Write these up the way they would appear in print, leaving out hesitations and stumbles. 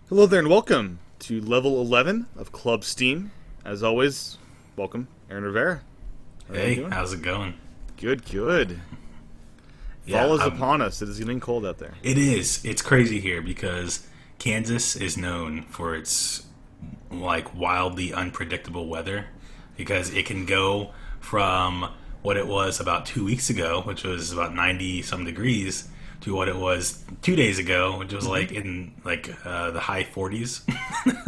Hello there and welcome to level 11 of Club Steam. As always, welcome, Aaron Rivera. How are you Hey, doing? how's it going? Good, good. Yeah, Fall is upon us. It is getting cold out there. it is. It's crazy here because Kansas is known for its like wildly unpredictable weather because it can go from what it was about 2 weeks ago, which was about 90 some degrees, to what it was 2 days ago, which was like in the high 40s.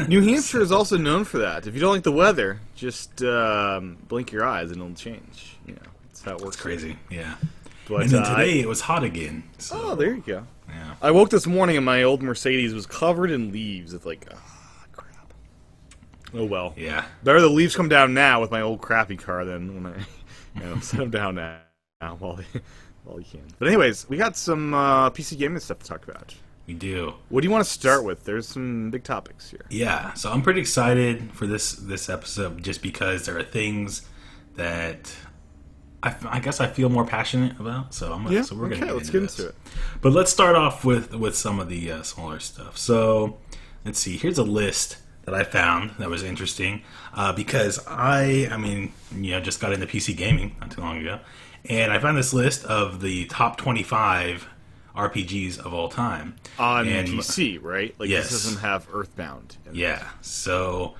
New Hampshire is also known for that. If you don't like the weather, just blink your eyes and it'll change. That's how it works. It's crazy, yeah. But, And then today it was hot again. So, oh, there you go. yeah. I woke this morning and my old Mercedes was covered in leaves. It's like, crap. Oh well. Yeah. Better the leaves come down now with my old crappy car than when I set them down now while you can. But anyways, we got some PC gaming stuff to talk about. We do. What do you want to start with? There's some big topics here. Yeah, so I'm pretty excited for this episode just because there are things that I guess I feel more passionate about. So so we're gonna let's get get into into it. But let's start off with some of the smaller stuff. So let's see. Here's a list that I found that was interesting because just got into PC gaming not too long ago, and I found this list of the top 25 RPGs of all time On and, PC, right? Like yes. this doesn't have Earthbound. In it. Yeah. So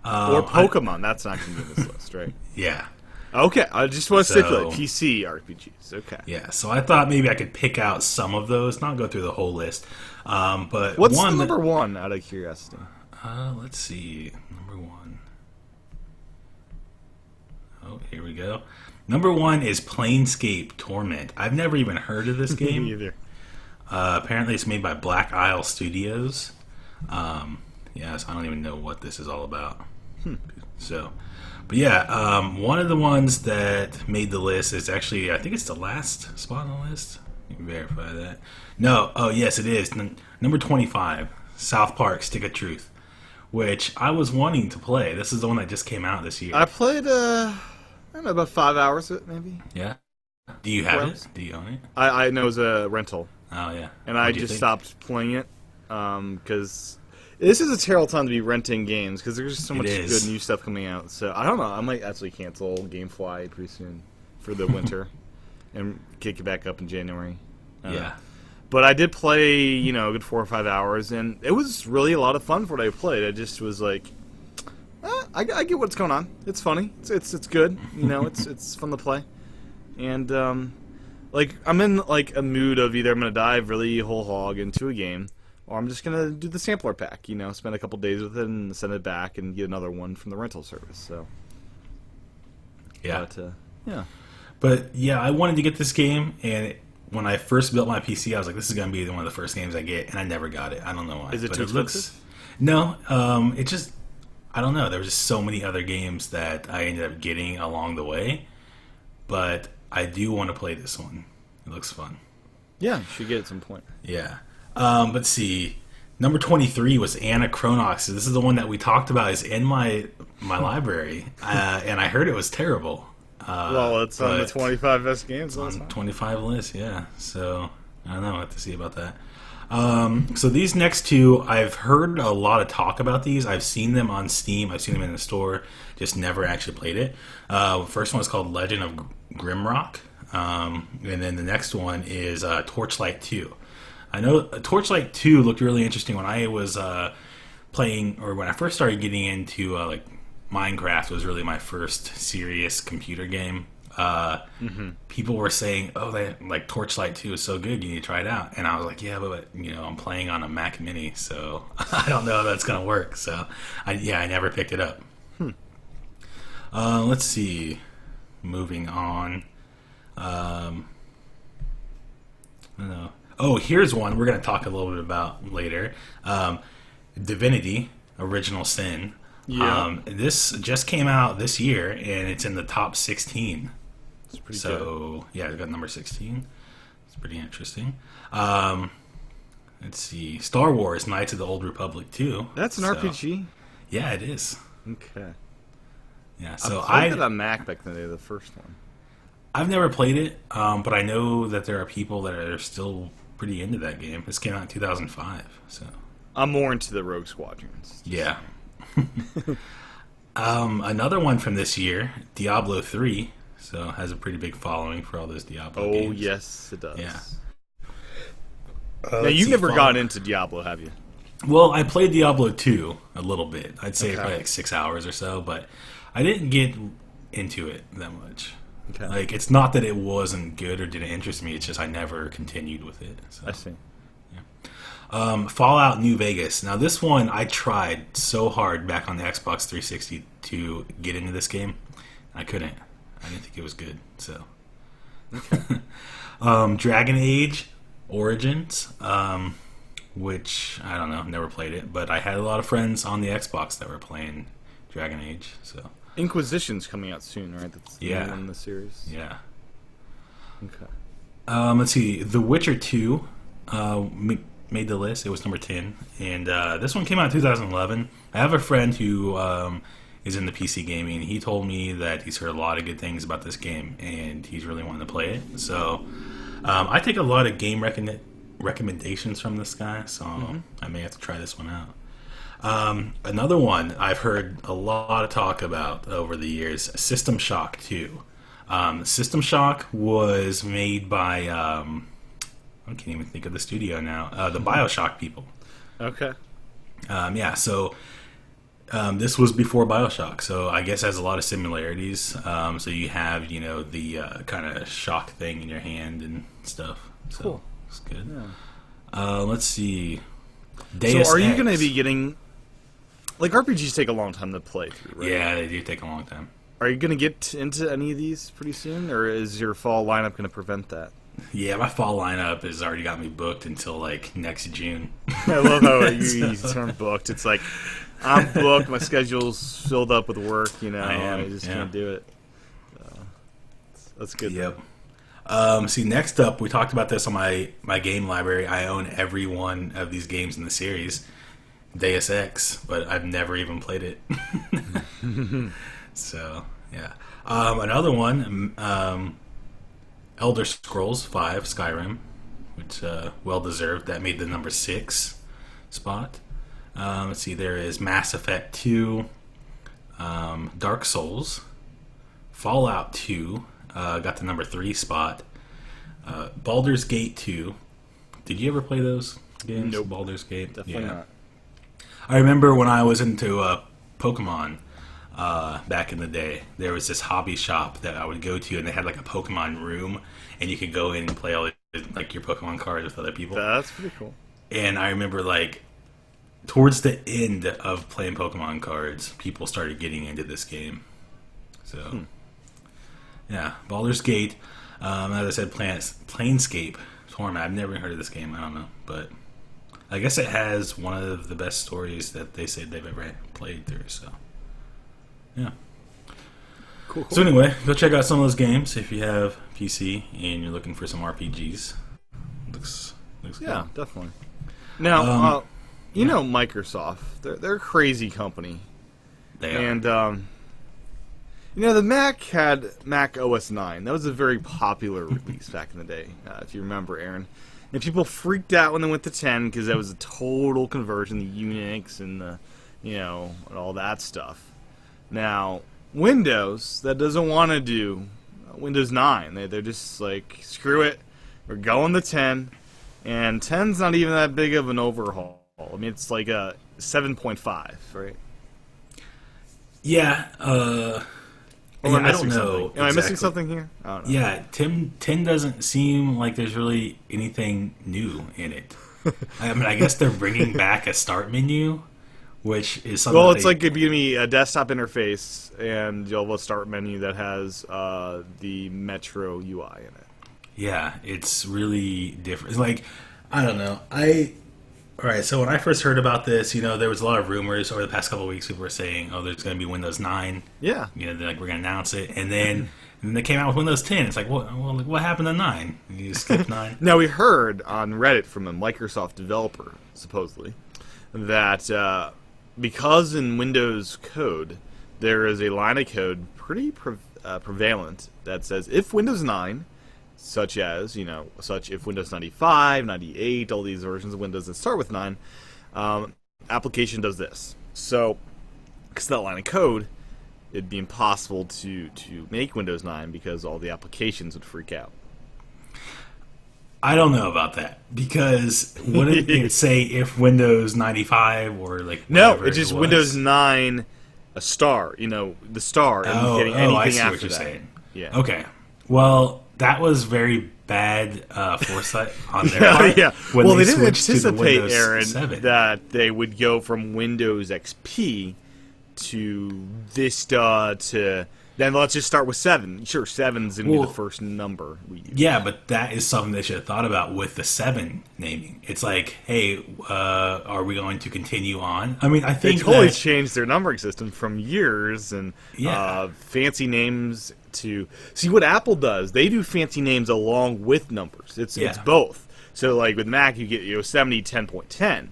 Or Pokemon. That's not going to be in this list, right? yeah. Okay, I just want to So- stipulate PC RPGs. Okay. Yeah, so I thought maybe I could pick out some of those, not go through the whole list. But What's one the number one, out of curiosity? let's see, number one. Oh, here we go. Number one is Planescape Torment. I've never even heard of this game. Me either. Apparently, it's made by Black Isle Studios. So I don't even know what this is all about. So, but yeah, one of the ones that made the list is actually, I think it's the last spot on the list. You can verify that. No, oh yes, it is. Number 25, South Park: Stick of Truth, which I was wanting to play. This is the one that just came out this year. I played, I don't know, about 5 hours of it, maybe. Yeah. Do you have Well, it? Do you own it? I know it was a rental. Oh yeah. And I What'd you just think? stopped playing it because this is a terrible time to be renting games because there's just so It much is. good new stuff coming out. So I don't know. I might actually cancel GameFly pretty soon for the winter and kick it back up in January. Yeah. But I did play, a good 4 or 5 hours, and it was really a lot of fun for what I played. I just was like, I get what's going on. It's funny. It's good. It's fun to play, and I'm in like a mood of either I'm gonna dive really whole hog into a game, or I'm just gonna do the sampler pack. Spend a couple days with it and send it back and get another one from the rental service. So Yeah. but, yeah. But yeah, I wanted to get this game, and when I first built my PC, I was like, "This is going to be one of the first games I get," and I never got it. I don't know why. Is it But too looks- expensive? No, it just I don't know. There were just so many other games that I ended up getting along the way, but I do want to play this one. It looks fun. Yeah, you should get it at some point. Yeah. But see, number 23 was Anachronox. This is the one that we talked about. Is in my library, and I heard it was terrible. Well, it's on the but- 25 best games. on last time. 25 list, yeah. So I don't know. I have to see about that. So these next two, I've heard a lot of talk about these. I've seen them on Steam. I've seen them in the store. Just never actually played it. First one is called Legend of Grimrock, and then the next one is Torchlight 2. I know Torchlight 2 looked really interesting when I was playing, or when I first started getting into Minecraft was really my first serious computer game. People were saying, "Oh, Torchlight 2 is so good, you need to try it out." And I was like, "Yeah, but I'm playing on a Mac Mini, so I don't know if that's gonna work." So, I never picked it up. Let's see. Moving on. I don't know. Oh, here's one we're gonna talk a little bit about later. Divinity: Original Sin. Yeah. This just came out this year, and it's in the top 16. It's pretty good. So, yeah, it got number 16. It's pretty interesting. Let's see. Star Wars: Knights of the Old Republic 2. That's an So, RPG? Yeah, it is. Okay. Yeah, so I played it on Mac back in the day, the first one. I've never played it, but I know that there are people that are still pretty into that game. This came out in 2005, so... I'm more into the Rogue Squadrons. Yeah. Another one from this year, Diablo 3. So has a pretty big following for all those Diablo games. Oh, yes, it does. Yeah. Now, you've never gotten into Diablo, have you? Well, I played Diablo 2 a little bit. I'd say Okay. probably like 6 hours or so, but I didn't get into it that much. Okay. Like, it's not that it wasn't good or didn't interest me. It's just I never continued with it. So. I see. Fallout New Vegas. Now, this one I tried so hard back on the Xbox 360 to get into this game. I couldn't. I didn't think it was good. So, Dragon Age Origins, which I don't know, never played it, but I had a lot of friends on the Xbox that were playing Dragon Age. So, Inquisition's coming out soon, right? That's the Yeah. new one in the series. yeah. Okay. Let's see. The Witcher 2 made the list. It was number 10. And this one came out in 2011. I have a friend who is in the PC gaming. He told me that he's heard a lot of good things about this game, and he's really wanting to play it. So I take a lot of game recommendations from this guy, so I may have to try this one out. Another one I've heard a lot of talk about over the years, System Shock 2. System Shock was made by, I can't even think of the studio now, the BioShock people. Okay. Yeah, so this was before BioShock, so I guess it has a lot of similarities. So you have, the kind of shock thing in your hand and stuff. So Cool. it's good. Yeah. Let's see. So Deus are you Ex. going to be getting... Like, RPGs take a long time to play through, right? Yeah, they do take a long time. Are you going to get into any of these pretty soon, or is your fall lineup going to prevent that? Yeah, my fall lineup has already got me booked until, like, next June. I love how you term booked. It's like, I'm booked, my schedule's filled up with work, I am, I just yeah. can't do it. That's good. Yep. See, next up, we talked about this on my game library. I own every one of these games in the series, Deus Ex, but I've never even played it. So, yeah. Another one, Elder Scrolls V, Skyrim, which, well-deserved. That made the number 6 spot. Let's see, there is Mass Effect 2, Dark Souls, Fallout 2, got the number 3 spot. Baldur's Gate 2. Did you ever play those games? Nope. Baldur's Gate? Definitely not. I remember when I was into Pokemon back in the day, there was this hobby shop that I would go to, and they had like a Pokemon room, and you could go in and play all like your Pokemon cards with other people. That's pretty cool. And I remember, like, towards the end of playing Pokemon cards, people started getting into this game. So, yeah, Baldur's Gate. As I said, Planescape Torment. I've never heard of this game. I don't know, but I guess it has one of the best stories that they said they've ever played through. So, yeah. Cool. So anyway, go check out some of those games if you have PC and you're looking for some RPGs. Looks Yeah, good. definitely. Now, you know Microsoft. They're a crazy company. They are. And, the Mac had Mac OS 9. That was a very popular release back in the day, if you remember, Aaron. And people freaked out when they went to 10 because that was a total conversion, the Unix and the, and all that stuff. Now, Windows, that doesn't want to do Windows 9. They're just like, screw it, we're going to 10. And 10's not even that big of an overhaul. I mean, it's like a 7.5, right? Yeah, Or am I I don't missing know. something? Am I missing exactly. something here? I don't know. Yeah, 10 doesn't seem like there's really anything new in it. I mean, I guess they're bringing back a start menu, which is something. Well, that it's they- like it'd be me a desktop interface, and you'll have a start menu that has the Metro UI in it. Yeah, it's really different. It's like, I don't know. All right, so when I first heard about this, there was a lot of rumors over the past couple of weeks. People were saying, "Oh, there's going to be Windows 9." Yeah. They're like, "We're going to announce it," and then they came out with Windows 10. It's like, well, what happened to 9? You skipped 9. Now, we heard on Reddit from a Microsoft developer, supposedly, that because in Windows code there is a line of code pretty prevalent that says if Windows 9, such if Windows 95, 98, all these versions of Windows that start with 9, application does this. So, because that line of code, it'd be impossible to make Windows 9 because all the applications would freak out. I don't know about that because wouldn't it say if Windows 95 or like No, it's just it was? Windows 9 a star. The star and getting anything I see after what you're that. saying. Yeah. Okay. Well, that was very bad foresight on their part. Yeah. When Well, they didn't switched to the anticipate, Windows Aaron, 7. that they would go from Windows XP to Vista to then let's just start with 7. Sure, 7's gonna be the first number we use. Yeah, but that is something they should have thought about with the 7 naming. It's like, hey, are we going to continue on? I mean, I They think totally that, changed their numbering system from years and Yeah. fancy names to see what Apple does. They do fancy names along with numbers. It's both. So like with Mac, you get 70 10.10.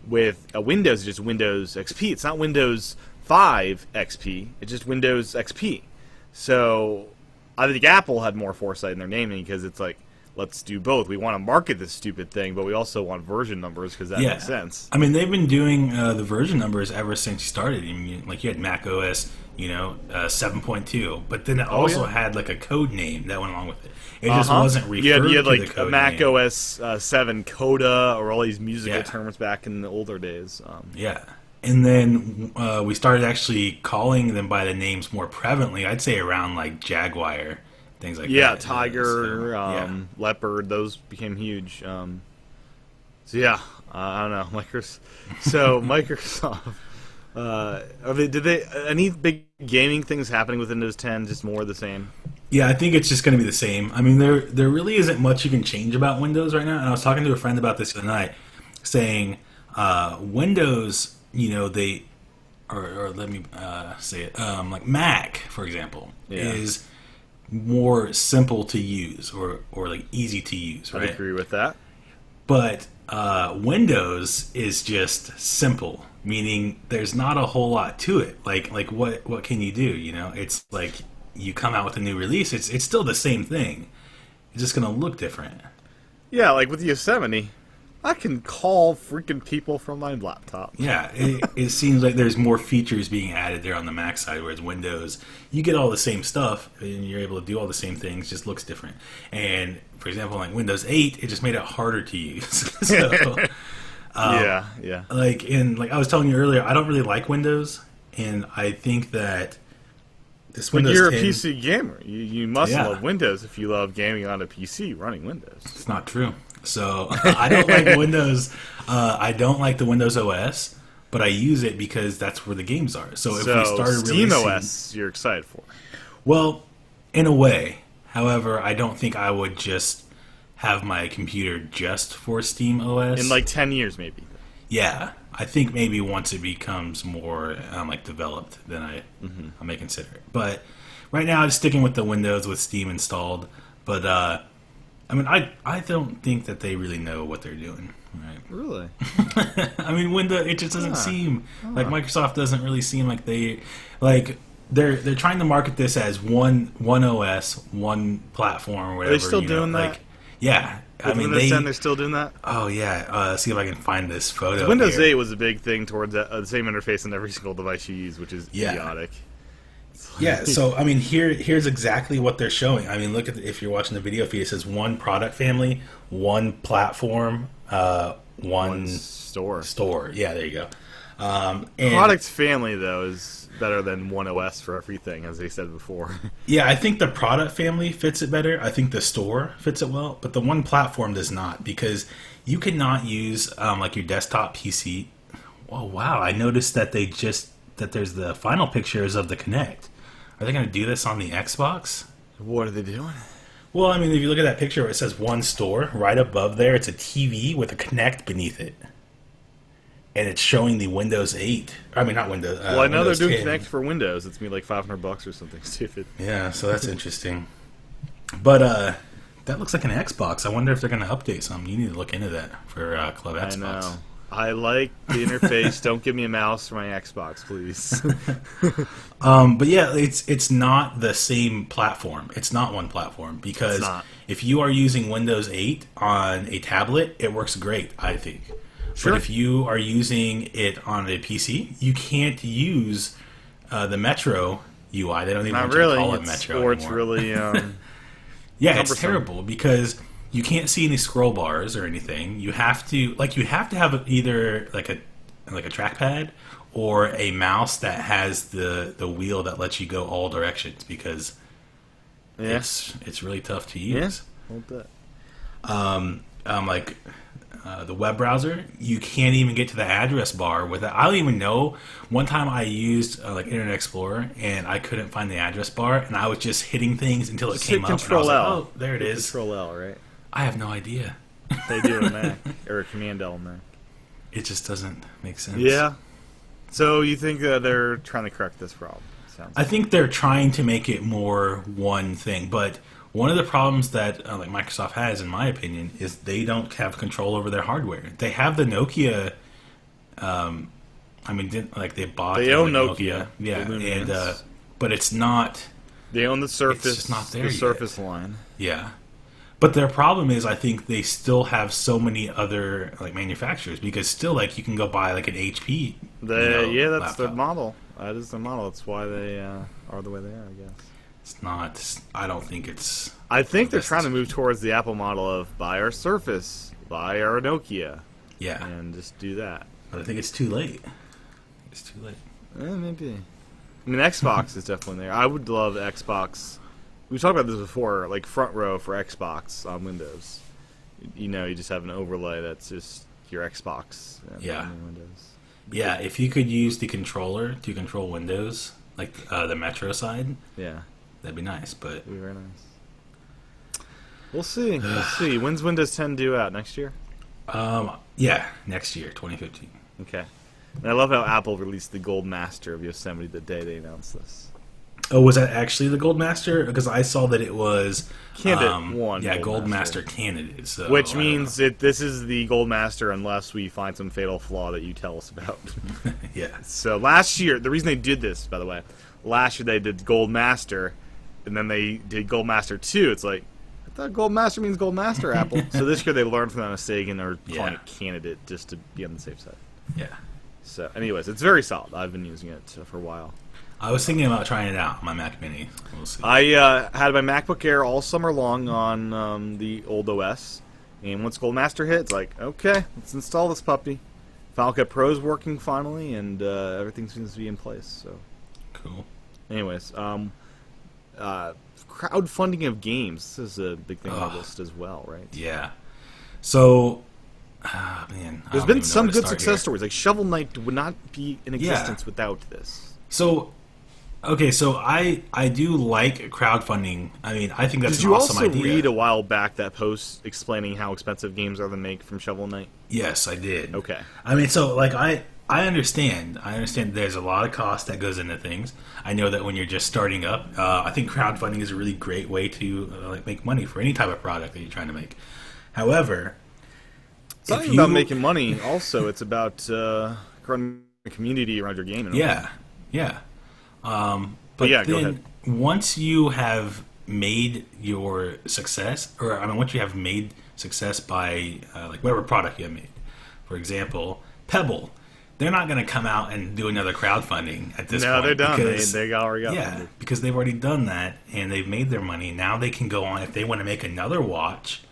With Windows, it's just Windows XP. It's not Windows 5 XP. It's just Windows XP. So I think Apple had more foresight in their naming because it's like, let's do both. We want to market this stupid thing, but we also want version numbers because that makes sense. I mean, they've been doing the version numbers ever since you started. I mean, like you had Mac OS, 7.2, but then it also had like a code name that went along with it. It just wasn't referred you had to like the code Mac name. OS 7 Coda or all these musical terms back in the older days. Yeah. And then we started actually calling them by the names more prevalently. I'd say around like Jaguar, things like that. Yeah, Tiger, So, Leopard, those became huge. So yeah, I don't know. Microsoft. Did they any big gaming things happening with Windows 10? Just more of the same. Yeah, I think it's just going to be the same. I mean, there really isn't much you can change about Windows right now. And I was talking to a friend about this the other night, saying Windows, they, or let me say it, like Mac, for example, is more simple to use or like easy to use, right? I agree with that. But Windows is just simple, meaning there's not a whole lot to it. Like what can you do? It's like you come out with a new release. It's still the same thing. It's just gonna look different. Yeah, like with Yosemite, I can call freaking people from my laptop. Yeah, it seems like there's more features being added there on the Mac side, whereas Windows, you get all the same stuff and you're able to do all the same things, just looks different. And for example, like Windows 8, it just made it harder to use. So, yeah. Like I was telling you earlier, I don't really like Windows, and I think that this But Windows you're 10, a PC gamer. You must Yeah. love Windows if you love gaming on a PC running Windows. It's not true. So I don't like Windows. I don't like the Windows OS, but I use it because that's where the games are. So if we started Steam releasing, OS, you're excited for. well, in a way. However, I don't think I would just have my computer just for Steam OS. In like 10 years, maybe. Yeah, I think maybe once it becomes more like developed, then I may consider it. But right now, I'm sticking with the Windows with Steam installed. But I mean, I don't think that they really know what they're doing. Right? Really? I mean, Windows, it just doesn't seem like Microsoft doesn't really seem like they're trying to market this as one OS, one platform, or whatever. Are they still doing that? Like, yeah. I mean, Windows 10, they're still doing that? Oh yeah. See if I can find this photo. Windows here. 8 was a big thing towards the same interface on every single device you use, which is idiotic. Yeah, so I mean, here's exactly what they're showing. I mean, look at if you're watching the video feed, it says one product family, one platform, one store. Yeah, there you go. And Product family though is better than one OS for everything, as they said before. yeah, I think the product family fits it better. I think the store fits it well, but the one platform does not, because you cannot use like your desktop PC. Oh wow! I noticed that there's the final pictures of the Kinect. Are they going to do this on the Xbox? What are they doing? Well, I mean, if you look at that picture where it says one store, right above there, it's a TV with a Kinect beneath it. And it's showing the Windows 8. I mean, not Windows. Well, I know Windows they're doing 10. Kinect for Windows. It's me like $500 or something stupid. Yeah, so that's interesting. But that looks like an Xbox. I wonder if they're going to update something. You need to look into that for Club Xbox. I know. I like the interface. Don't give me a mouse for my Xbox, please. But yeah, it's not the same platform. It's not one platform, because if you are using Windows 8 on a tablet, it works great, I think. Sure. But if you are using it on a PC, you can't use the Metro UI. They don't even Not want you really. to call it Metro Or anymore. it's really Yeah, it's cumbersome. terrible because you can't see any scroll bars or anything. You have to have either like a trackpad or a mouse that has the wheel that lets you go all directions because yeah. it's really tough to Yeah. use. A little bit. Like the web browser, you can't even get to the address bar without. I don't even know. One time I used like Internet Explorer and I couldn't find the address bar, and I was just hitting things until it Just came hit up. Control and I was L. like, oh, there it is. Control L, right? I have no idea. They do on Mac or Command L on Mac. It just doesn't make sense. Yeah. So you think that they're trying to correct this problem? Sounds. I think they're trying to make it more one thing, but one of the problems that like Microsoft has, in my opinion, is they don't have control over their hardware. They have the Nokia. They bought. They own Nokia. Yeah, The and Lumia. but it's not. They own the Surface. just not there the yet. Surface line. Yeah, but their problem is, I think they still have so many other like manufacturers because still like you can go buy like an HP. That's their laptop. model. That is their model. That's why they are the way they are, I guess. It's not. I don't think it's. I think they're Best trying to move decision. towards the Apple model of buy our Surface, buy our Nokia, Yeah, and just do that. but I think it's too late. It's too late. Maybe. I mean, Xbox is definitely there. I would love Xbox. We talked about this before, like front row for Xbox on Windows. You know, you just have an overlay that's just your Xbox Yeah. on Windows. Yeah, if you could use the controller to control Windows, like the Metro side, Yeah, that'd be nice. But it'd be very nice. We'll see. We'll see. When's Windows 10 due out? Next year? yeah, next year, 2015. Okay. And I love how Apple released the Gold Master of Yosemite the day they announced this. Oh, was that actually the Gold Master? Because I saw that it was Candidate one Yeah, Gold Gold Master. Master candidate. So Which I don't means this is the Gold Master unless we find some fatal flaw that you tell us about. know. yeah, So last year, the reason they did this, by the way, last year they did Gold Master, and then they did Gold Master 2. It's like, I thought Gold Master means Gold Master, Apple. So this year they learned from that mistake and they're calling Yeah. it Candidate just to be on the safe side. yeah. So, anyways, it's very solid. I've been using it for a while. I was thinking about trying it out on my Mac Mini. We'll see. I had my MacBook Air all summer long on the old OS, and once Gold Master hit, it's like, okay, let's install this puppy. Final Cut Pro's working finally, and everything seems to be in place. So, Cool. anyways, crowdfunding of games. This is a big thing on the Ugh. list as well, right? Yeah. So, man, I There's don't been even know some where to good start success here. stories. Like Shovel Knight would not be in Yeah. existence without this. So, okay, so I do like crowdfunding. I mean, I think that's Did an you awesome also idea. read a while back that post explaining how expensive games are to make from Shovel Knight? Yes, I did. Okay. I mean, so like I understand. I understand there's a lot of cost that goes into things. I know that when you're just starting up, I think crowdfunding is a really great way to like make money for any type of product that you're trying to make. However, It's not if even about you- making money. Also, it's about growing a community around your game. Yeah, yeah. But yeah, go then once you have made your success, or I mean, once you have made success by like whatever product you have made, for example, Pebble, they're not going to come out and do another crowdfunding at this No, point. they're done. because- They already got yeah, funded. because they've already done that and they've made their money. Now they can go on if they want to make another watch.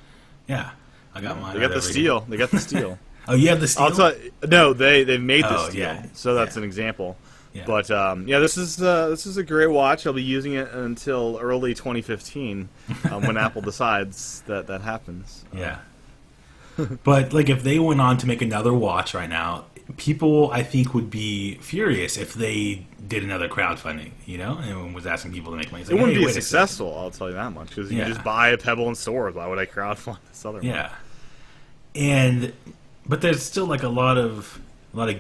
Yeah, I got mine. They got the out over steel. here. They got the steel. Oh, you have the steel. I'll tell you, no, they've made the Oh, steel. yeah. So that's Yeah. an example. Yeah. But yeah, this is a great watch. I'll be using it until early 2015 when Apple decides that happens. Yeah. But like if they went on to make another watch right now, people I think would be furious if they did another crowdfunding, you know, and was asking people to make money. It's It like, wouldn't hey, be wait a successful, I'll tell you that much, because you Yeah. can just buy a Pebble in stores. Why would I crowdfund this other second. Yeah. But there's still like a lot of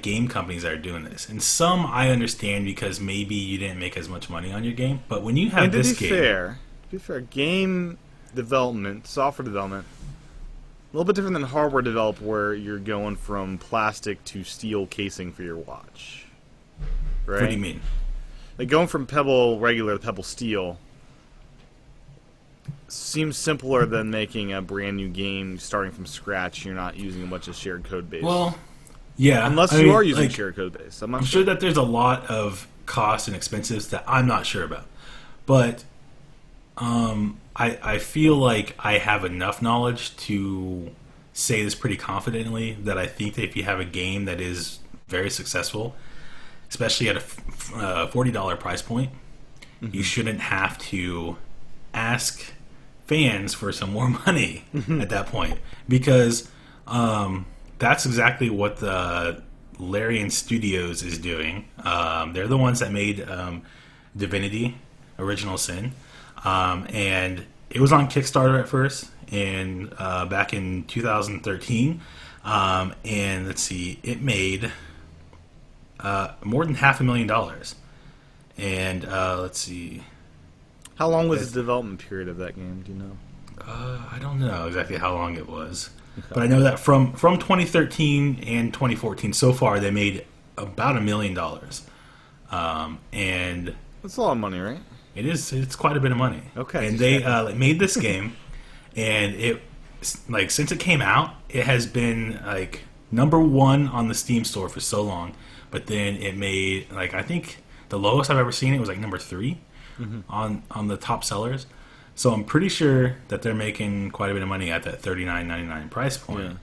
game companies that are doing this, and some I understand because maybe you didn't make as much money on your game. But when you have And to this be game, fair, game development, software development, a little bit different than hardware develop, where you're going from plastic to steel casing for your watch. Right? what do you mean? Like going from Pebble regular to Pebble steel seems simpler than making a brand new game starting from scratch. You're not using a bunch of shared code base. Well, Yeah, Unless I you mean, are using like, shared code base. I'm I'm not sure sure. that there's a lot of costs and expenses that I'm not sure about, but I feel like I have enough knowledge to say this pretty confidently that I think that if you have a game that is very successful, especially at a $40 price point, you shouldn't have to ask fans for some more money at that point, because that's exactly what the Larian Studios is doing. They're the ones that made Divinity: Original Sin, and it was on Kickstarter at first, and back in 2013, and let's see, it made more than $500,000. And let's see, How long was the development period of that game? Do you know? I don't know exactly how long it was, but I know that from 2013 and 2014 so far, they made about $1 million, and That's a lot of money, right? it's quite a bit of money. Okay. And they made this game, and it, like, since it came out, it has been like #1 on the Steam store for so long. But then it made, like, I think the lowest I've ever seen it was like #3 on the top sellers. So I'm pretty sure that they're making quite a bit of money at that $39.99 price point.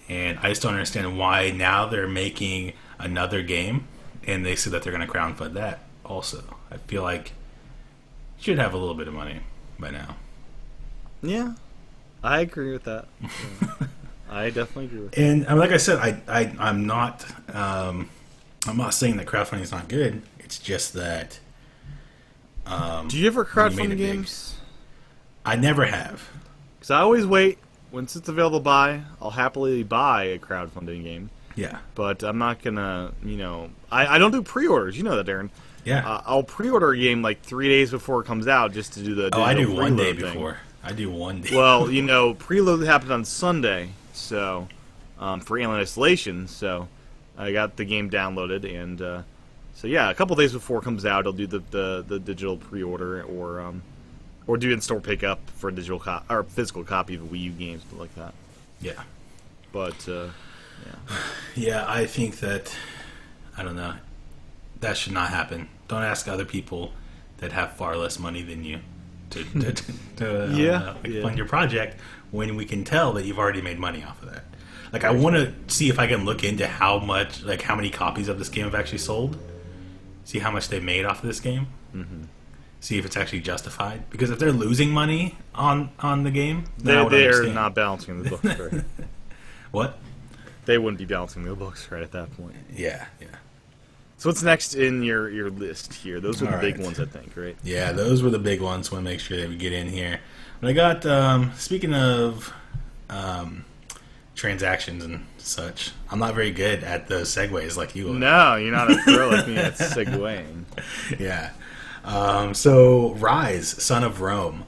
Yeah. And I just don't understand why now they're making another game, and they said that they're going to crowdfund that also. I feel like you should have a little bit of money by now. Yeah, I agree with that. Yeah. I definitely agree with that. And like I said, I'm not saying that crowdfunding is not good. It's just that. Do you ever when you made crowdfund it big. games? I never have. Because I always wait. Once it's available to buy, I'll happily buy a crowdfunding game. Yeah. But I'm not going to, I don't do pre-orders. You know that, Darren. Yeah. I'll pre-order a game like 3 days before it comes out just to do the I do digital one day preload thing. before. I do one day. Well, preload happened on Sunday, so for Alien Isolation, so I got the game downloaded, and so yeah, a couple days before it comes out, I'll do the digital pre-order or do in-store pickup for a digital or physical copy of a Wii U game, something like that. Yeah. But Yeah, I think that, I don't know, that should not happen. Don't ask other people that have far less money than you to fund your project when we can tell that you've already made money off of that. Like, I want to see if I can look into how many copies of this game have actually sold. See how much they made off of this game. Mm-hmm. See if it's actually justified. Because if they're losing money on the game, then I would they're understand. not balancing the books right. What? They wouldn't be balancing the books right at that point. Yeah. So what's next in your list here? Those are the big Alright. ones, I think, right? Yeah, those were the big ones. Want to make sure that we get in here. But I got, speaking of transactions and such, I'm not very good at those segues like you are. No, you're not a pro like me at segueing. Yeah. So, Rise, Son of Rome.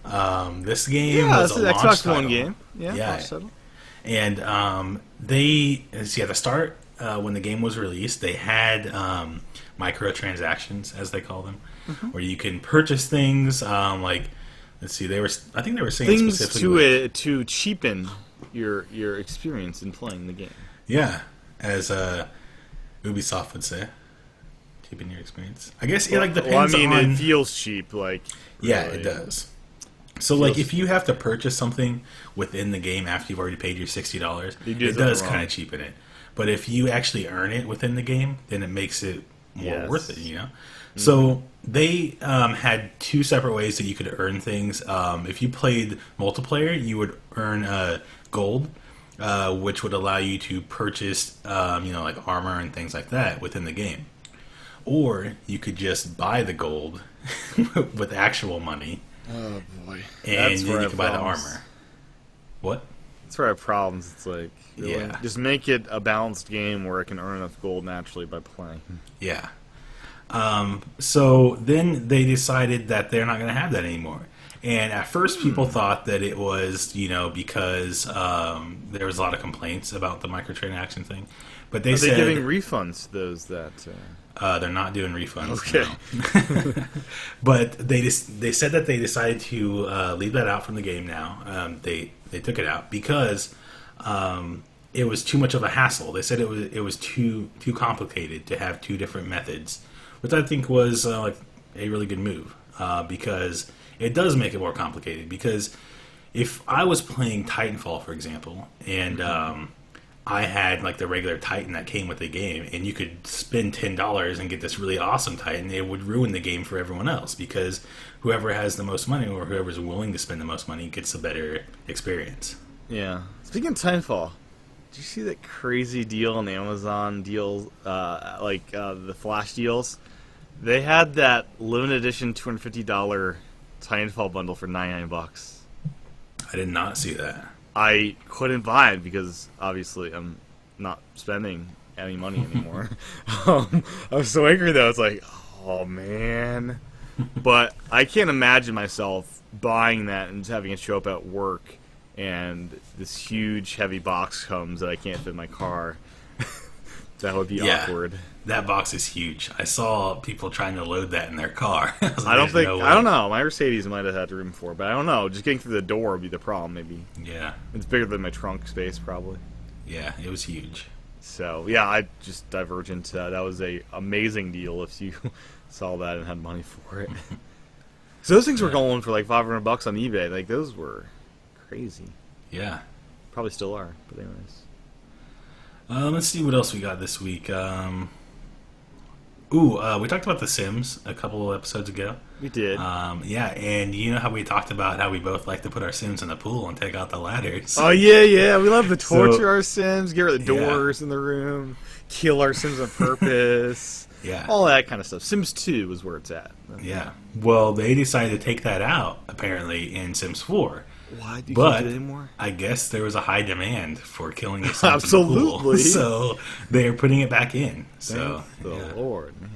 This game Yeah, was it's a an launch Xbox title. One game. Yeah, Yeah. launch title. And they, see, at the start, when the game was released, they had microtransactions, as they call them, where you can purchase things. Like, let's see, I think they were saying Things specifically to cheapen your experience in playing the game. yeah, as Ubisoft would say, cheapen your experience. I guess it like depends Well, I mean, on. it feels cheap, like Yeah, really. it does. So, like, Feels- if you have to purchase something within the game after you've already paid your $60, You do it something does wrong. kind of cheapen it. But if you actually earn it within the game, then it makes it more Yes. worth it, you know? So, they had two separate ways that you could earn things. If you played multiplayer, you would earn gold, which would allow you to purchase, like armor and things like that within the game. Or you could just buy the gold with actual money. Oh boy, And That's then where I you have can buy the problems. armor. What? That's where I have problems. It's like, really? Yeah. Just make it a balanced game where I can earn enough gold naturally by playing. Yeah. So then they decided that they're not going to have that anymore. And at first, people thought that it was, because there was a lot of complaints about the microtransaction thing. But they Are said they giving refunds to those that? they're not doing refunds. Okay. No. But they said that they decided to leave that out from the game now. They took it out because it was too much of a hassle. They said it was too complicated to have two different methods, which I think was like a really good move because it does make it more complicated. Because if I was playing Titanfall, for example, and I had like the regular Titan that came with the game, and you could spend $10 and get this really awesome Titan, it would ruin the game for everyone else because whoever has the most money or whoever's willing to spend the most money gets a better experience. Yeah. Speaking of Titanfall, did you see that crazy deal on Amazon deals, the Flash deals? They had that limited edition $250 Titanfall bundle for $99. I did not see that. I couldn't buy it because obviously I'm not spending any money anymore. I was so angry though. It's like, oh man. But I can't imagine myself buying that and just having it show up at work and this huge heavy box comes that I can't fit in my car. That would be awkward. That box is huge. I saw people trying to load that in their car. I don't know. My Mercedes might have had room for it, but I don't know. Just getting through the door would be the problem, maybe. Yeah. It's bigger than my trunk space, probably. Yeah, it was huge. So, yeah, I just Divergent. That was a amazing deal if you saw that and had money for it. So those things were going for like $500 on eBay. Like, those were crazy. Yeah. Probably still are, but anyways. Let's see what else we got this week. We talked about The Sims a couple of episodes ago. We did. Yeah, and you know how we talked about how we both like to put our Sims in the pool and take out the ladders. Oh, yeah. We love to torture our Sims, get rid of the doors in the room, kill our Sims on purpose. Yeah. All that kind of stuff. Sims 2 is where it's at. Yeah. Well, they decided to take that out, apparently, in Sims 4. Why do you but can't do it anymore? I guess there was a high demand for killing your Sims Absolutely. in the pool, so they are putting it back in. So, Thank the Lord, man.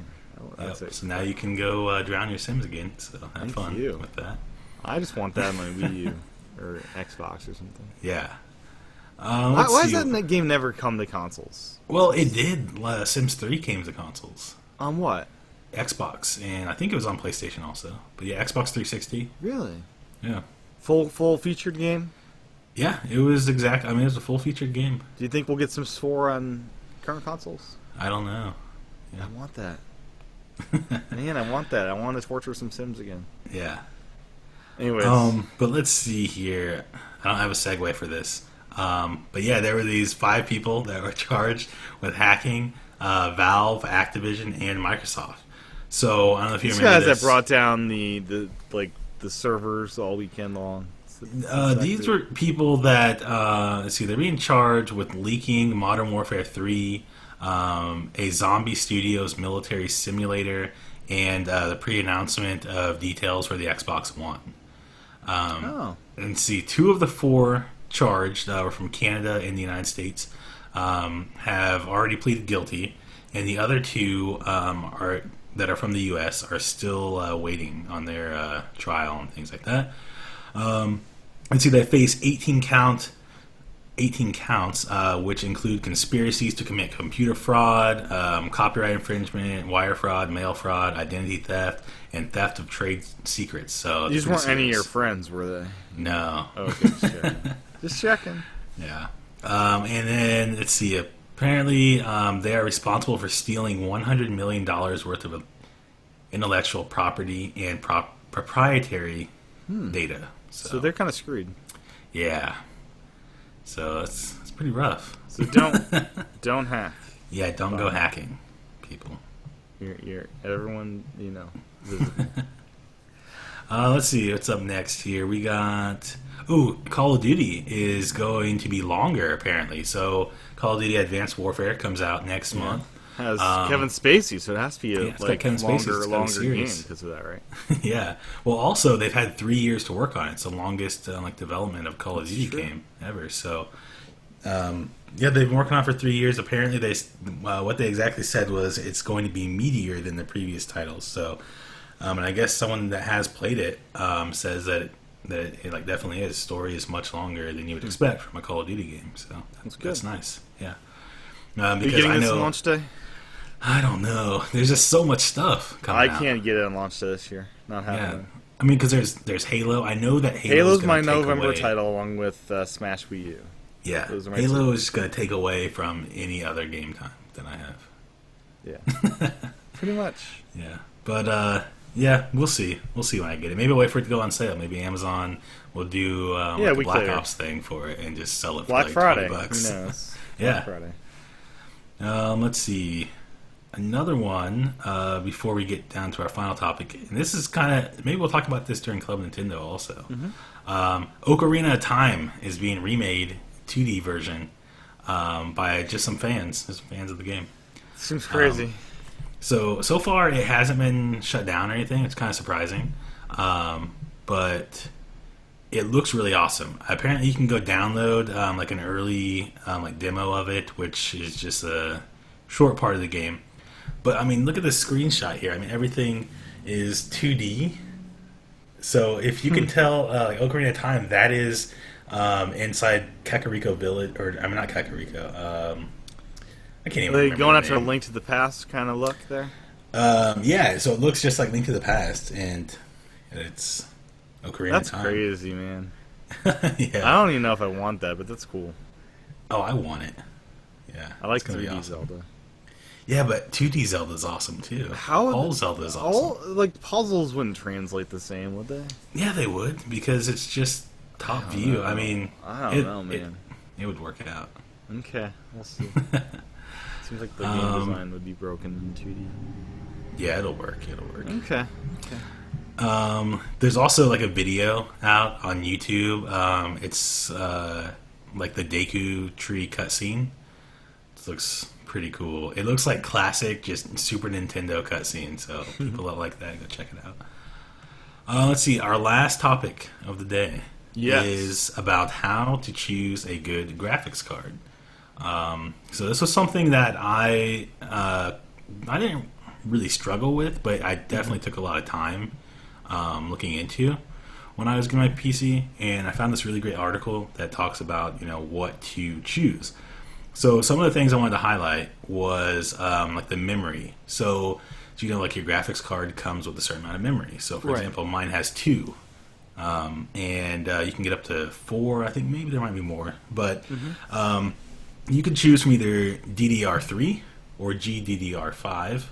Yep. So now you can go drown your Sims again. So have Thank fun you. with that. I just want that on my Wii U or Xbox or something. Yeah. Why has that game never come to consoles? Well, it did. Sims 3 came to consoles. On what? Xbox, and I think it was on PlayStation also. But yeah, Xbox 360. Really? Yeah. Full featured game? Yeah, it was it was a full featured game. Do you think we'll get Sims 4 on current consoles? I don't know. Yeah. I want that. Man, I want that. I want to torture some Sims again. Yeah. Anyways. But let's see here. I don't have a segue for this. But yeah, there were these 5 people that were charged with hacking Valve, Activision, and Microsoft. So I don't know if you remember these guys that brought down the servers all weekend long. These were people that they're being charged with leaking Modern Warfare 3, a Zombie Studios military simulator, and the pre-announcement of details for the Xbox One. And see, 2 of the 4 charged were from Canada and the United States, have already pleaded guilty, and the other 2 that are from the U.S. are still waiting on their trial and things like that. And see, they face 18 counts, which include conspiracies to commit computer fraud, copyright infringement, wire fraud, mail fraud, identity theft, and theft of trade secrets. So these weren't any of your friends, were they? No. Okay, just checking. Just checking. Yeah. And then let's see. Apparently, they are responsible for stealing $100 million worth of intellectual property and proprietary data. So they're kind of screwed. Yeah. So it's pretty rough. So don't hack. Yeah, don't go hacking, people. You're everyone, visible. Let's see what's up next here. We got Call of Duty is going to be longer apparently. So Call of Duty Advanced Warfare comes out next month. Has Kevin Spacey, so it has to be a longer game because of that, right? Yeah. Well, also they've had 3 years to work on it. It's the longest development of Call of Duty game ever. So, yeah, they've been working on it for 3 years. Apparently, what they exactly said was it's going to be meatier than the previous titles. So, and I guess someone that has played it says that it definitely is. Story is much longer than you would expect from a Call of Duty game. So that's nice. Yeah. Are you getting this on launch day? I don't know. There's just so much stuff coming out. I can't get it on launch day this year. Not happening. Yeah. I mean, because there's Halo. I know that Halo's my November title along with Smash Wii U. Yeah, Those are my Halo two. is going to take away from any other game time that I have. Yeah. Pretty much. Yeah, but yeah, we'll see. We'll see when I get it. Maybe I'll wait for it to go on sale. Maybe Amazon will do like a we Black clear. Ops thing for it and just sell it for Black like Friday. $20. Who knows? Yeah. Black Friday. Let's see. Another one before we get down to our final topic, and this is kind of maybe we'll talk about this during Club Nintendo also. Ocarina of Time is being remade 2D version by just some fans of the game. Seems crazy. So far it hasn't been shut down or anything. It's kind of surprising, but it looks really awesome. Apparently, you can go download like an early like demo of it, which is just a short part of the game. But I mean, look at this screenshot here. I mean, everything is 2D. So if you can tell, like Ocarina of Time, that is inside Kakariko Village, or I mean not Kakariko. I can't even Are they remember going the after a name. Link to the Past kind of look there? Yeah, so it looks just like Link to the Past, and it's Ocarina That's of Time. crazy, man. Yeah. I don't even know if I want that, but that's cool. Oh, I want it. Yeah, I like it's gonna be 3D awesome. Zelda. Yeah, but 2D Zelda is awesome too. All Zelda is awesome. All like puzzles wouldn't translate the same, would they? Yeah, they would because it's just top view. know. I mean, I don't know, man. It would work out. Okay, we'll see. Seems like the game design would be broken in Yeah, it'll work. It'll work. 2D. Okay. There's also like a video out on YouTube. It's like the Deku Tree cutscene. It looks pretty cool. It looks like classic, just Super Nintendo cutscene. So people that like that, go check it out. Let's see. Our last topic of the day is about how to choose a good graphics card. So this was something that I didn't really struggle with, but I definitely took a lot of time looking into when I was getting my PC, and I found this really great article that talks about what to choose. So some of the things I wanted to highlight was like the memory. So like your graphics card comes with a certain amount of memory. So for example, mine has 2. And you can get up to 4. I think maybe there might be more, but you can choose from either DDR3 or GDDR5.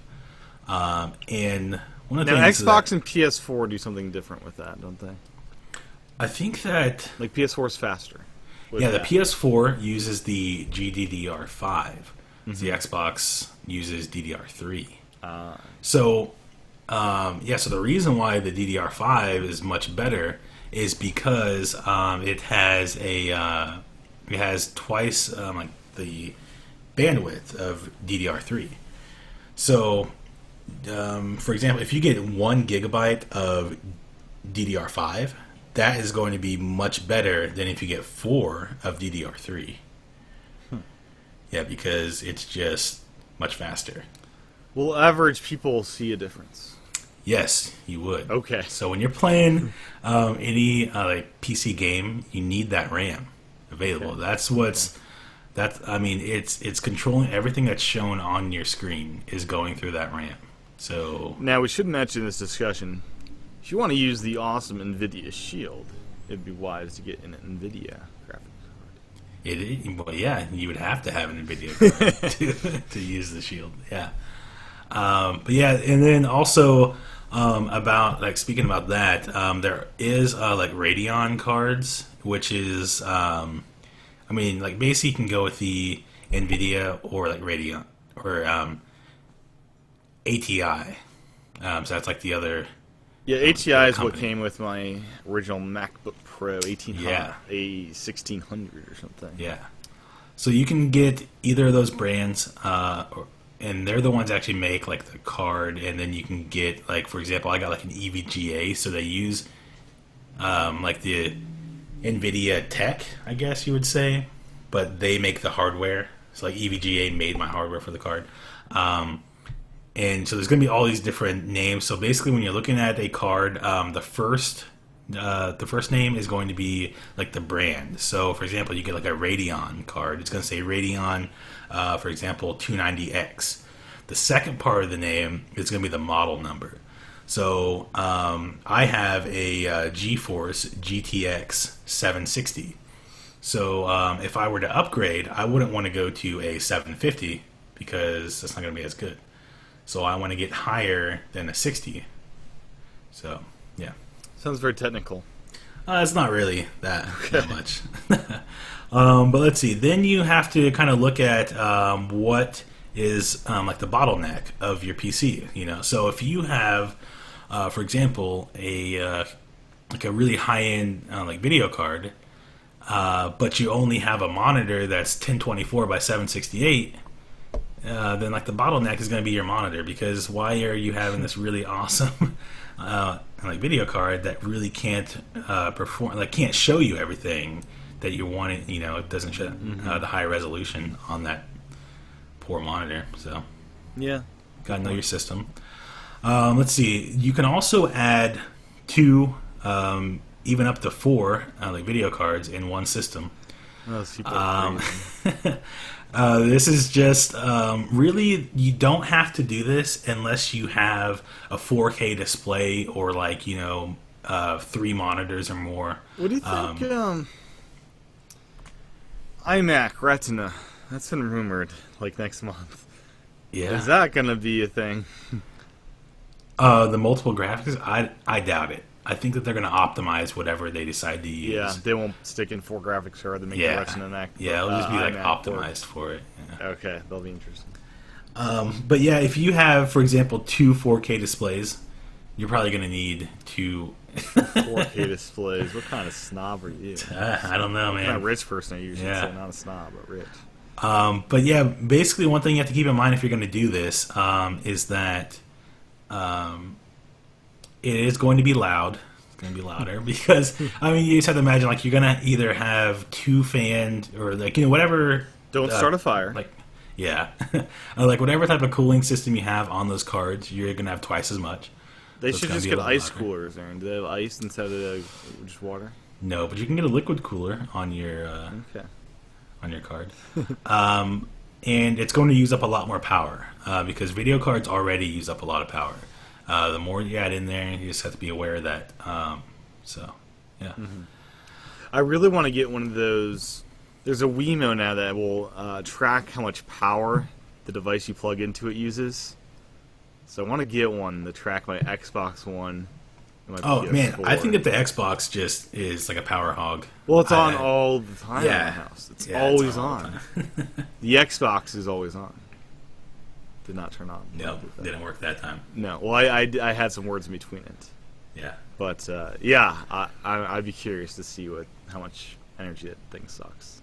And one of the Now, things Xbox and PS4 do something different with that, don't they? I think that Like PS4 is faster. with the that. PS4 uses the GDDR5. The Xbox uses DDR3. So so the reason why the DDR5 is much better is because it has it has twice like the bandwidth of DDR3. So, for example, if you get 1 gigabyte of DDR5, that is going to be much better than if you get 4 of DDR3. Yeah, because it's just much faster. Will average people see a difference? Yes, you would. Okay. So when you're playing any like PC game, you need that RAM available. Okay. That's what's I mean, it's controlling everything that's shown on your screen is going through that RAM. So Now, we should mention in this discussion, if you want to use the awesome NVIDIA Shield, it'd be wise to get an NVIDIA graphics card. well, yeah, you would have to have an NVIDIA card to use the Shield. Yeah. But yeah, and then also about like speaking about that, there is like Radeon cards, which is I mean, like basically you can go with the NVIDIA or like Radeon or ATI. So that's like the other. Yeah, ATI is what company. came with my original MacBook Pro 1800, Yeah. a 1600 or something. Yeah. So you can get either of those brands, and they're the ones that actually make like the card, and then you can get like, for example, I got like an EVGA, so they use like the NVIDIA tech, I guess you would say, but they make the hardware. So like EVGA made my hardware for the card. And so there's going to be all these different names. So basically when you're looking at a card, the first name is going to be like the brand. So for example, you get like a Radeon card. It's going to say Radeon, for example, 290X. The second part of the name is going to be the model number. So I have a GeForce GTX 760. So if I were to upgrade, I wouldn't want to go to a 750 because that's not going to be as good. So I want to get higher than a 60. So yeah, Sounds very technical. it's not really that much. But let's see. Then you have to kind of look at what is like the bottleneck of your PC. You know, so if you have, for example, like a really high end like video card, but you only have a monitor that's 1024 by 768. Then like the bottleneck is going to be your monitor, because why are you having this really awesome like video card that really can't perform, like can't show you everything that you want it, you know, it doesn't show the high resolution on that poor monitor. So Yeah. gotta know your system. Let's see, you can also add 2 even up to 4 like video cards in one system. Those people are crazy. This is just really, you don't have to do this unless you have a 4K display or like, you know, 3 monitors or more. What do you think? iMac Retina. That's been rumored, like next month. Yeah. Is that gonna be a thing? The multiple graphics, I doubt it. I think that they're going to optimize whatever they decide to use. Yeah, they won't stick in 4 graphics cards to make the Retina neck. Yeah, it'll just be like iMac optimized for it. Yeah. Okay, that'll be interesting. But yeah, if you have, for example, 2 4K displays, you're probably going to need 2. 4K displays. What kind of snob are you? I don't know, What man. kind of rich person are you? Should Yeah. say not a snob, but rich. But yeah, basically one thing you have to keep in mind if you're going to do this is that it is going to be loud. It's going to be louder because, I mean, you just have to imagine, like, you're going to either have 2 fans or, like, you know, whatever. Don't start a fire. Like, yeah. Like, whatever type of cooling system you have on those cards, you're going to have twice as much. They so should it's just gonna get be a lot ice louder. coolers there. Do they have ice instead of just water? No, but you can get a liquid cooler on your Okay. card. And it's going to use up a lot more power because video cards already use up a lot of power. The more you add in there, you just have to be aware of that. So, yeah. I really want to get one of those. There's a Wemo now that will track how much power the device you plug into it uses. So I want to get one to track my Xbox One. and my Oh, man, PS4. I think that the Xbox just is like a power hog. Well, it's on I- all the time yeah. in the house. It's Yeah, always on all the on. The Xbox is always on. Did not turn on. No, didn't work that time. No. Well, I had some words in between it. Yeah. But, yeah, I'd be curious to see how much energy that thing sucks.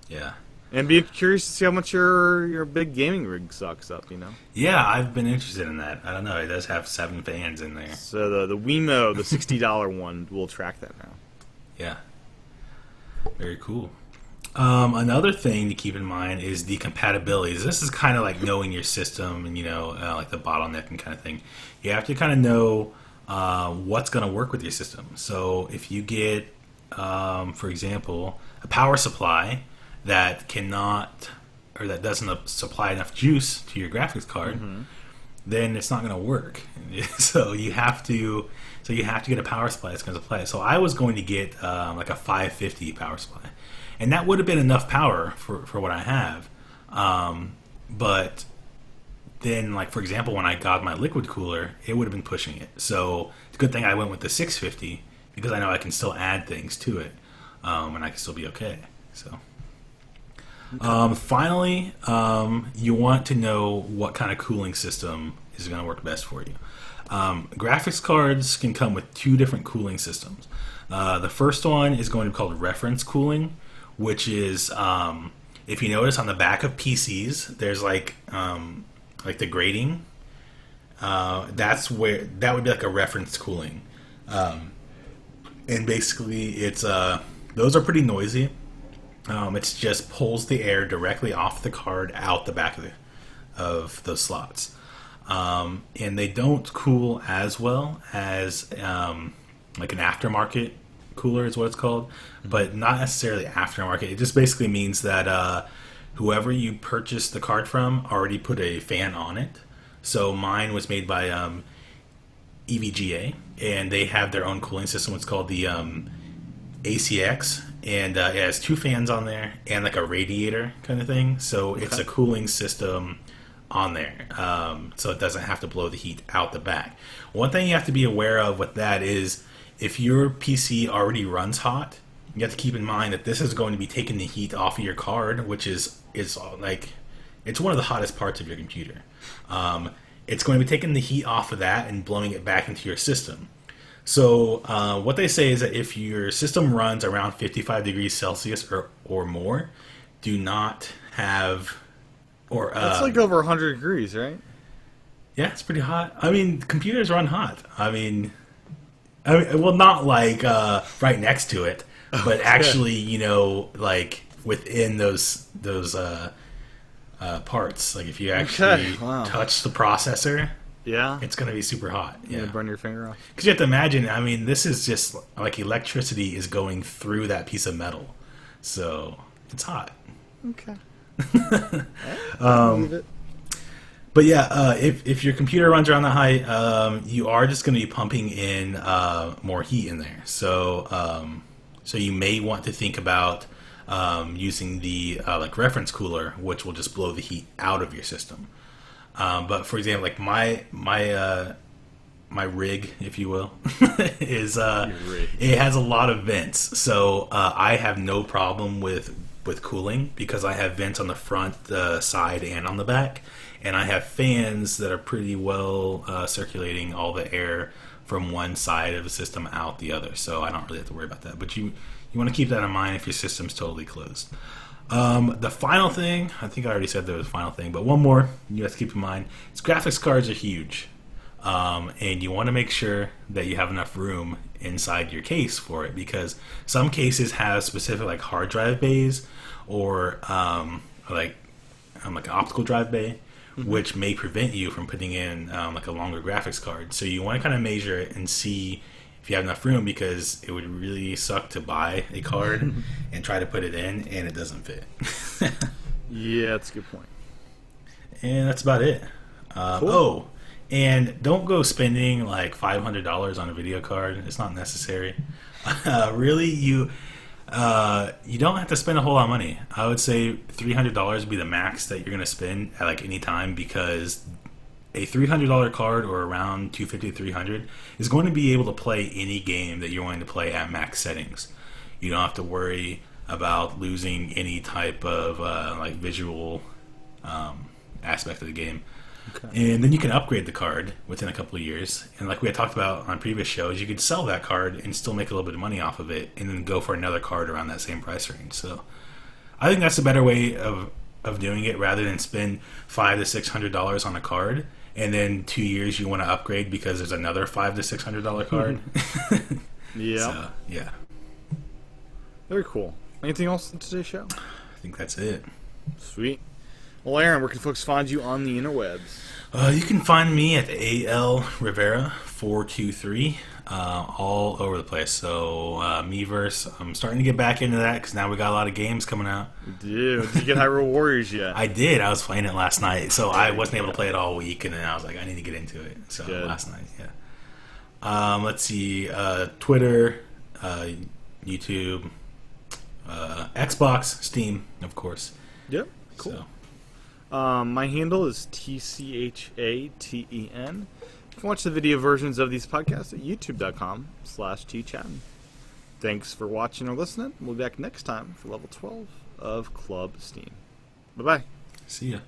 Yeah. And be curious to see how much your big gaming rig sucks up, you know? Yeah, I've been interested in that. I don't know. It does have 7 fans in there. So the Wemo, the $60 one, will track that now. Yeah. Very cool. Another thing to keep in mind is the compatibilities. This is kind of like knowing your system and, you know, like the bottlenecking kind of thing. You have to kind of know what's going to work with your system. So if you get, for example, a power supply that cannot, or that doesn't supply enough juice to your graphics card, then it's not going to work. So you have to get a power supply that's going to supply it. So I was going to get like a 550 power supply, and that would have been enough power for what I have. But then, like, for example, when I got my liquid cooler, it would have been pushing it. So it's a good thing I went with the 650 because I know I can still add things to it, and I can still be okay. So. Finally, you want to know what kind of cooling system is going to work best for you. Graphics cards can come with 2 different cooling systems. The first one is going to be called reference cooling, which is, if you notice on the back of PCs, there's like the grating. That would be like a reference cooling, and basically it's those are pretty noisy. It just pulls the air directly off the card out the back of those slots. And they don't cool as well as like an aftermarket cooler is what it's called, but not necessarily aftermarket. It just basically means that whoever you purchased the card from already put a fan on it. So mine was made by EVGA, and they have their own cooling system. It's called the ACX, and it has 2 fans on there and like a radiator kind of thing. So it's a cooling system on there, so it doesn't have to blow the heat out the back. One thing you have to be aware of with that is if your PC already runs hot, you have to keep in mind that this is going to be taking the heat off of your card, which is like it's one of the hottest parts of your computer. It's going to be taking the heat off of that and blowing it back into your system. So what they say is that if your system runs around 55 degrees Celsius or more, do not have That's like over 100 degrees, right? Yeah, it's pretty hot. I mean, computers run hot. I mean, well, not like right next to it, but actually, you know, like within those parts. Like if you actually touch the processor, yeah, it's going to be super hot. Yeah, burn your finger off. Because you have to imagine. I mean, this is just like electricity is going through that piece of metal, so it's hot. Okay. Believe it. But yeah, if your computer runs around that high, you are just going to be pumping in more heat in there. So so you may want to think about using the like reference cooler, which will just blow the heat out of your system. But for example, like my rig, if you will, is it has a lot of vents, so I have no problem with cooling because I have vents on the front, the side, and on the back, and I have fans that are pretty well circulating all the air from one side of the system out the other, so I don't really have to worry about that. But you want to keep that in mind if your system's totally closed. The final thing, I think I already said there was a final thing, but one more you have to keep in mind is graphics cards are huge. And you want to make sure that you have enough room inside your case for it, because some cases have specific like hard drive bays or like an optical drive bay, which may prevent you from putting in like a longer graphics card. So you want to kind of measure it and see if you have enough room, because it would really suck to buy a card and try to put it in and it doesn't fit. Yeah, that's a good point. And that's about it. Cool. Oh, and don't go spending like $500 on a video card. It's not necessary. Really, you don't have to spend a whole lot of money. I would say $300 would be the max that you're going to spend at like any time, because a $300 card, or around $250 to $300, is going to be able to play any game that you're wanting to play at max settings. You don't have to worry about losing any type of like visual aspect of the game. Okay. And then you can upgrade the card within a couple of years. And like we had talked about on previous shows, you could sell that card and still make a little bit of money off of it, and then go for another card around that same price range. So I think that's a better way of doing it, rather than spend $500 to $600 on a card, and then 2 years you want to upgrade because there's another $500 to $600 card. Yeah. So, yeah. Very cool. Anything else in today's show? I think that's it. Sweet. Well, Aaron, where can folks find you on the interwebs? You can find me at AL Rivera 423 all over the place. So Miiverse, I'm starting to get back into that because now we got a lot of games coming out. Did you get Hyrule Warriors yet? I did. I was playing it last night, so I wasn't able to play it all week, and then I was like, I need to get into it. So Good. Last night, yeah. Let's see, Twitter, YouTube, Xbox, Steam, of course. Yep. Cool. So. My handle is TCHATEN. You can watch the video versions of these podcasts at youtube.com/tchatten. Thanks for watching or listening. We'll be back next time for level 12 of Club Steam. Bye-bye. See ya.